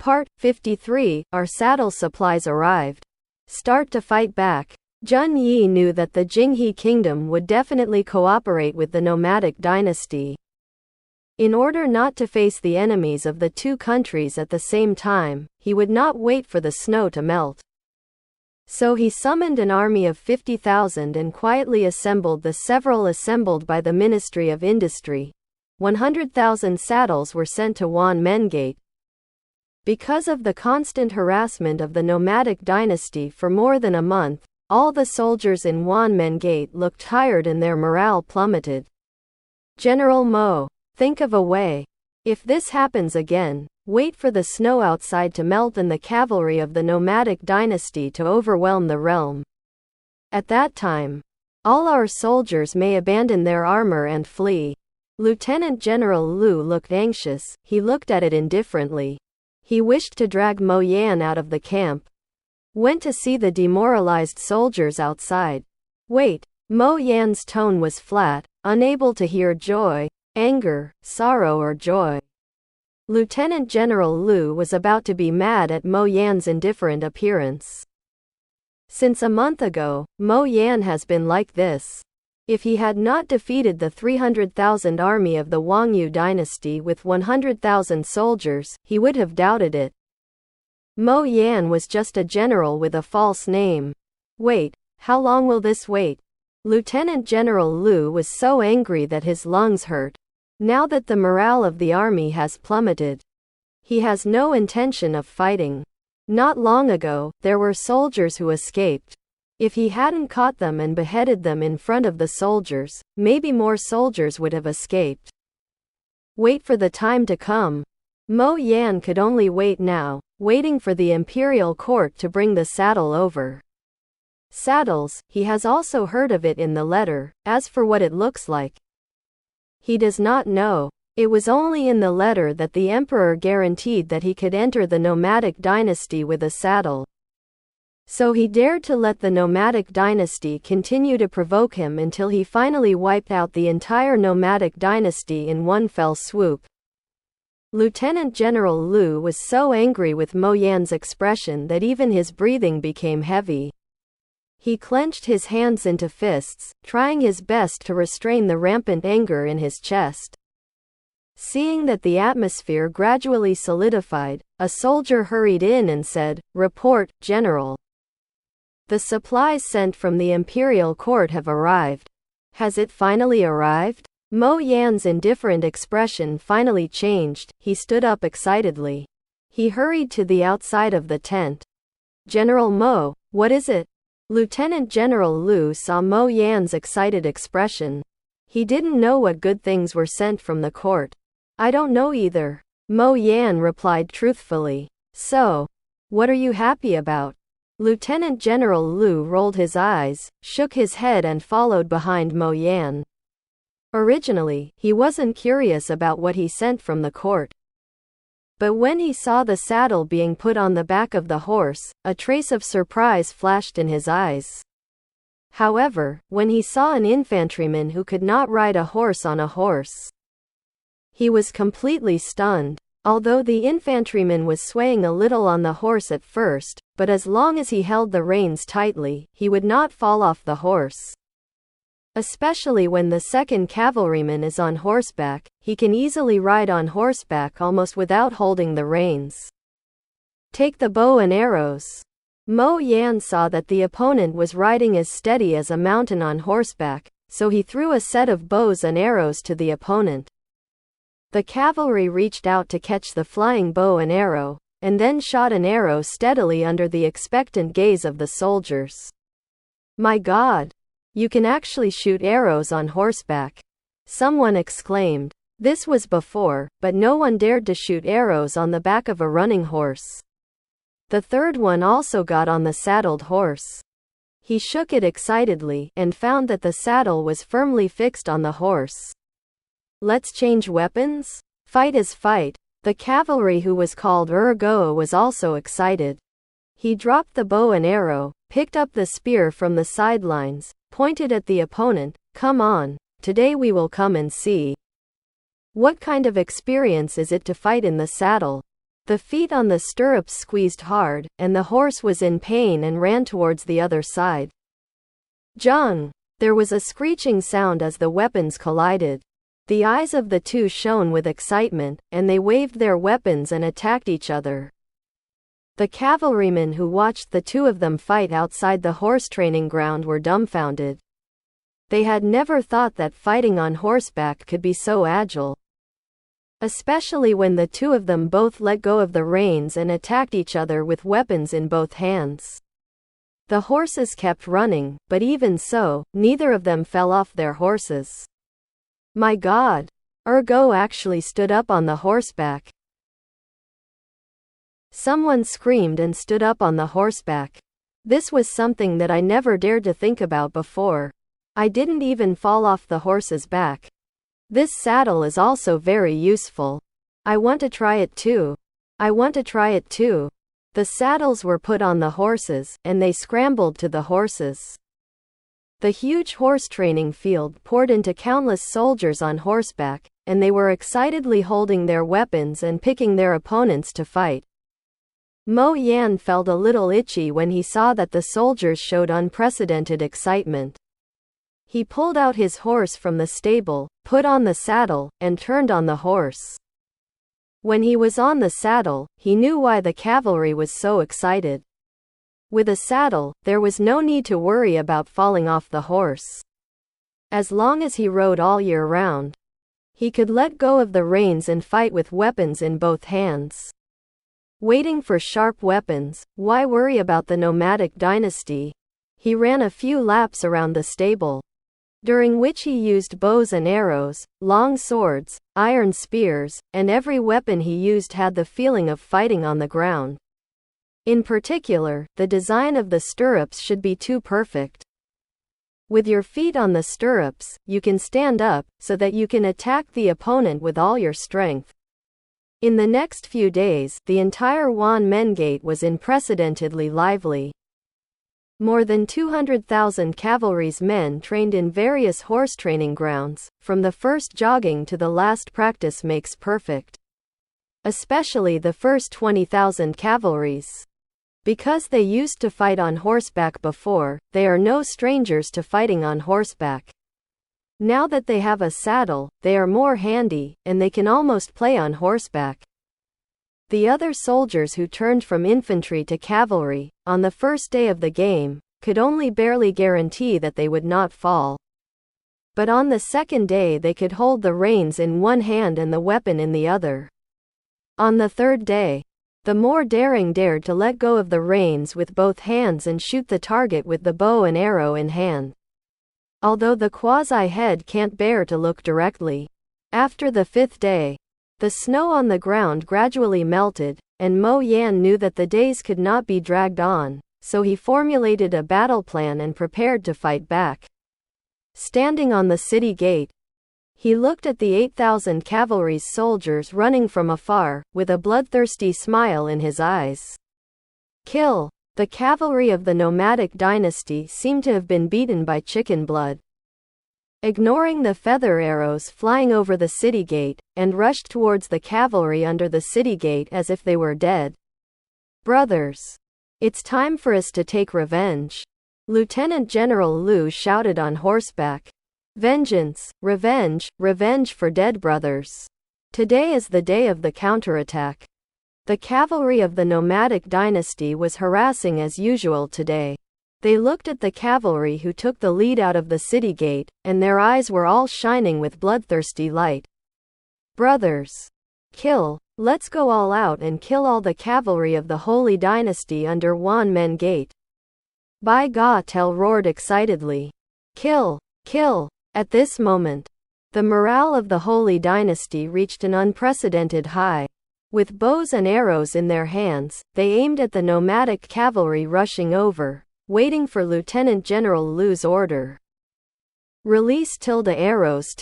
Part 53. Our saddle supplies arrived. Start to fight back. Jun Yi knew that the Jinghe kingdom would definitely cooperate with the nomadic dynasty. In order not to face the enemies of the two countries at the same time, he would not wait for the snow to melt. So he summoned an army of 50,000 and quietly assembled the several assembled by the Ministry of Industry. 100,000 saddles were sent to Wanmengate. Because of the constant harassment of the nomadic dynasty for more than a month, all the soldiers in Wanmengate looked tired and their morale plummeted. General Mo, think of a way. If this happens again, wait for the snow outside to melt and the cavalry of the nomadic dynasty to overwhelm the realm. At that time, all our soldiers may abandon their armor and flee. Lieutenant General Lu looked anxious. He looked at it indifferently. He wished to drag Mo Yan out of the camp. Went to see the demoralized soldiers outside. Wait. Mo Yan's tone was flat, unable to hear joy, anger, sorrow or joy. Lieutenant General Lu was about to be mad at Mo Yan's indifferent appearance. Since a month ago, Mo Yan has been like this. If he had not defeated the 300,000 army of the Wangyu dynasty with 100,000 soldiers, he would have doubted it. Mo Yan was just a general with a false name. Wait, how long will this wait? Lieutenant General Lu was so angry that his lungs hurt. Now that the morale of the army has plummeted, he has no intention of fighting. Not long ago, there were soldiers who escaped. If he hadn't caught them and beheaded them in front of the soldiers, maybe more soldiers would have escaped. Wait for the time to come. Mo Yan could only wait now, waiting for the imperial court to bring the saddle over. Saddles, he has also heard of it in the letter. As for what it looks like, he does not know. It was only in the letter that the emperor guaranteed that he could enter the nomadic dynasty with a saddle. So he dared to let the nomadic dynasty continue to provoke him until he finally wiped out the entire nomadic dynasty in one fell swoop. Lieutenant General Lu was so angry with Mo Yan's expression that even his breathing became heavy. He clenched his hands into fists, trying his best to restrain the rampant anger in his chest. Seeing that the atmosphere gradually solidified, a soldier hurried in and said, "Report, General. The supplies sent from the imperial court have arrived." Has it finally arrived? Mo Yan's indifferent expression finally changed. He stood up excitedly. He hurried to the outside of the tent. "General Mo, what is it?" Lieutenant General Lu saw Mo Yan's excited expression. He didn't know what good things were sent from the court. "I don't know either," Mo Yan replied truthfully. "So, what are you happy about?" Lieutenant General Lu rolled his eyes, shook his head and followed behind Mo Yan. Originally, he wasn't curious about what he sent from the court. But when he saw the saddle being put on the back of the horse, a trace of surprise flashed in his eyes. However, when he saw an infantryman who could not ride a horse on a horse, he was completely stunned. Although the infantryman was swaying a little on the horse at first, but as long as he held the reins tightly, he would not fall off the horse. Especially when the second cavalryman is on horseback, he can easily ride on horseback almost without holding the reins. "Take the bow and arrows." Mo Yan saw that the opponent was riding as steady as a mountain on horseback, so he threw a set of bows and arrows to the opponent. The cavalry reached out to catch the flying bow and arrow, and then shot an arrow steadily under the expectant gaze of the soldiers. "My God! You can actually shoot arrows on horseback," someone exclaimed. This was before, but no one dared to shoot arrows on the back of a running horse. The third one also got on the saddled horse. He shook it excitedly, and found that the saddle was firmly fixed on the horse. "Let's change weapons? Fight is fight." The cavalry who was called Ergo was also excited. He dropped the bow and arrow, picked up the spear from the sidelines, pointed at the opponent. "Come on, today we will come and see. What kind of experience is it to fight in the saddle?" The feet on the stirrups squeezed hard, and the horse was in pain and ran towards the other side. Jung! There was a screeching sound as the weapons collided. The eyes of the two shone with excitement, and they waved their weapons and attacked each other. The cavalrymen who watched the two of them fight outside the horse training ground were dumbfounded. They had never thought that fighting on horseback could be so agile. Especially when the two of them both let go of the reins and attacked each other with weapons in both hands. The horses kept running, but even so, neither of them fell off their horses. My God! Ergo actually stood up on the horseback. Someone screamed and stood up on the horseback. This was something that I never dared to think about before. I didn't even fall off the horse's back. This saddle is also very useful. I want to try it too. I want to try it too. The saddles were put on the horses, and they scrambled to the horses. The huge horse training field poured into countless soldiers on horseback, and they were excitedly holding their weapons and picking their opponents to fight. Mo Yan felt a little itchy when he saw that the soldiers showed unprecedented excitement. He pulled out his horse from the stable, put on the saddle, and turned on the horse. When he was on the saddle, he knew why the cavalry was so excited. With a saddle, there was no need to worry about falling off the horse. As long as he rode all year round, he could let go of the reins and fight with weapons in both hands. Waiting for sharp weapons, why worry about the nomadic dynasty? He ran a few laps around the stable, during which he used bows and arrows, long swords, iron spears, and every weapon he used had the feeling of fighting on the ground. In particular, the design of the stirrups should be too perfect. With your feet on the stirrups, you can stand up, so that you can attack the opponent with all your strength. In the next few days, the entire Wanmen Gate was unprecedentedly lively. More than 200,000 cavalry's men trained in various horse training grounds, from the first jogging to the last practice makes perfect. Especially the first 20,000 cavalries. Because they used to fight on horseback before, they are no strangers to fighting on horseback. Now that they have a saddle, they are more handy, and they can almost play on horseback. The other soldiers who turned from infantry to cavalry, on the first day of the game, could only barely guarantee that they would not fall. But on the second day they could hold the reins in one hand and the weapon in the other. On the third day, the more daring dared to let go of the reins with both hands and shoot the target with the bow and arrow in hand. Although the quasi-head can't bear to look directly. After the fifth day, the snow on the ground gradually melted, and Mo Yan knew that the days could not be dragged on, so he formulated a battle plan and prepared to fight back. Standing on the city gate, he looked at the 8,000 cavalry's soldiers running from afar, with a bloodthirsty smile in his eyes. Kill! The cavalry of the nomadic dynasty seemed to have been beaten by chicken blood. Ignoring the feather arrows flying over the city gate, and rushed towards the cavalry under the city gate as if they were dead. Brothers! It's time for us to take revenge. Lieutenant General Lu shouted on horseback. Vengeance, revenge, revenge for dead brothers. Today is the day of the counterattack. The cavalry of the nomadic dynasty was harassing as usual today. They looked at the cavalry who took the lead out of the city gate, and their eyes were all shining with bloodthirsty light. Brothers! Kill! Let's go all out and kill all the cavalry of the Holy Dynasty under Wanmen Gate. By God! Tell roared excitedly. Kill! Kill! At this moment, the morale of the Holy Dynasty reached an unprecedented high. With bows and arrows in their hands, they aimed at the nomadic cavalry rushing over, waiting for Lieutenant General Lu's order. Release arrows.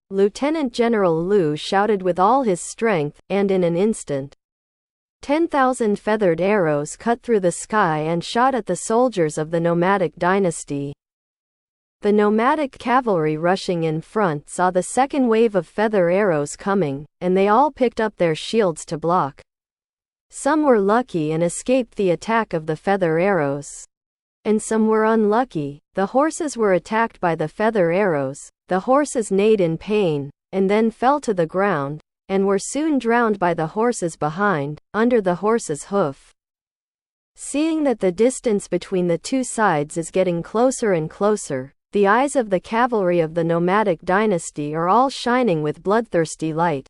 Lieutenant General Lu shouted with all his strength, and in an instant, 10,000 feathered arrows cut through the sky and shot at the soldiers of the nomadic dynasty. The nomadic cavalry rushing in front saw the second wave of feather arrows coming, and they all picked up their shields to block. Some were lucky and escaped the attack of the feather arrows. And some were unlucky. The horses were attacked by the feather arrows. The horses neighed in pain, and then fell to the ground, and were soon drowned by the horses behind, under the horse's hoof. Seeing that the distance between the two sides is getting closer and closer, the eyes of the cavalry of the nomadic dynasty are all shining with bloodthirsty light.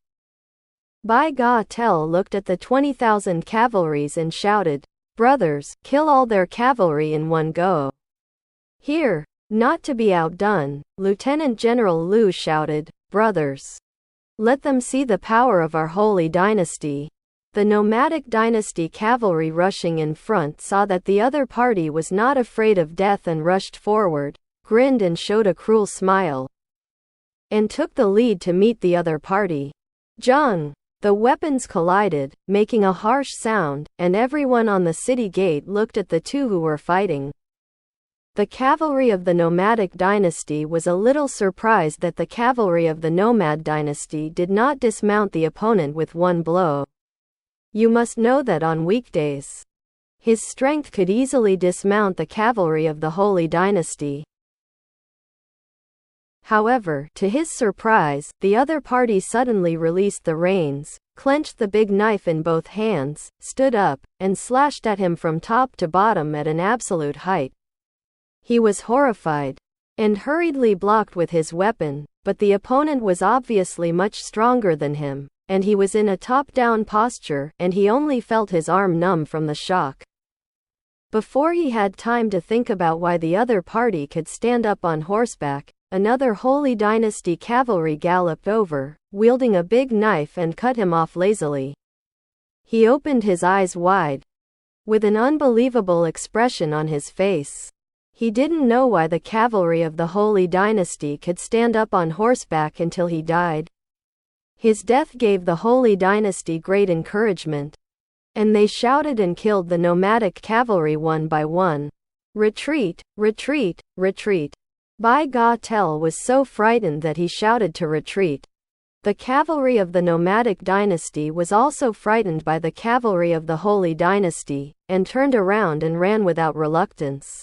Bai-Ga-Tel looked at the 20,000 cavalries and shouted, "Brothers, kill all their cavalry in one go." Here, not to be outdone, Lieutenant General Lu shouted, "Brothers, let them see the power of our Holy Dynasty." The nomadic dynasty cavalry rushing in front saw that the other party was not afraid of death and rushed forward, grinned and showed a cruel smile, and took the lead to meet the other party. Jung! The weapons collided, making a harsh sound, and everyone on the city gate looked at the two who were fighting. The cavalry of the nomadic dynasty was a little surprised that the cavalry of the nomad dynasty did not dismount the opponent with one blow. You must know that on weekdays, his strength could easily dismount the cavalry of the Holy Dynasty. However, to his surprise, the other party suddenly released the reins, clenched the big knife in both hands, stood up, and slashed at him from top to bottom at an absolute height. He was horrified, and hurriedly blocked with his weapon, but the opponent was obviously much stronger than him, and he was in a top-down posture, and he only felt his arm numb from the shock. Before he had time to think about why the other party could stand up on horseback, another Holy Dynasty cavalry galloped over, wielding a big knife, and cut him off lazily. He opened his eyes wide, with an unbelievable expression on his face. He didn't know why the cavalry of the Holy Dynasty could stand up on horseback until he died. His death gave the Holy Dynasty great encouragement, and they shouted and killed the nomadic cavalry one by one. "Retreat! Retreat! Retreat!" Bai-Ga-Tel was so frightened that he shouted to retreat. The cavalry of the nomadic dynasty was also frightened by the cavalry of the Holy Dynasty, and turned around and ran without reluctance.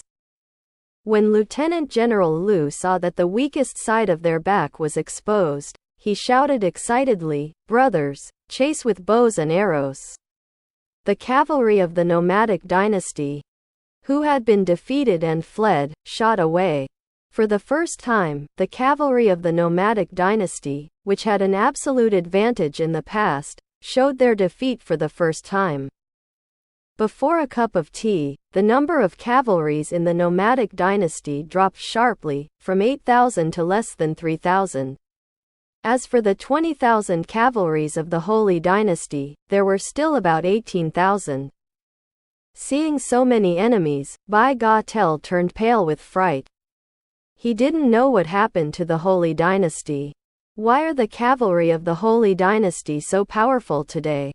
When Lieutenant General Lu saw that the weakest side of their back was exposed, he shouted excitedly, "Brothers, chase with bows and arrows." The cavalry of the nomadic dynasty, who had been defeated and fled, shot away. For the first time, the cavalry of the nomadic dynasty, which had an absolute advantage in the past, showed their defeat for the first time. Before a cup of tea, the number of cavalries in the nomadic dynasty dropped sharply, from 8,000 to less than 3,000. As for the 20,000 cavalries of the Holy Dynasty, there were still about 18,000. Seeing so many enemies, Bai-Ga-Tel turned pale with fright. He didn't know what happened to the Holy Dynasty. Why are the cavalry of the Holy Dynasty so powerful today?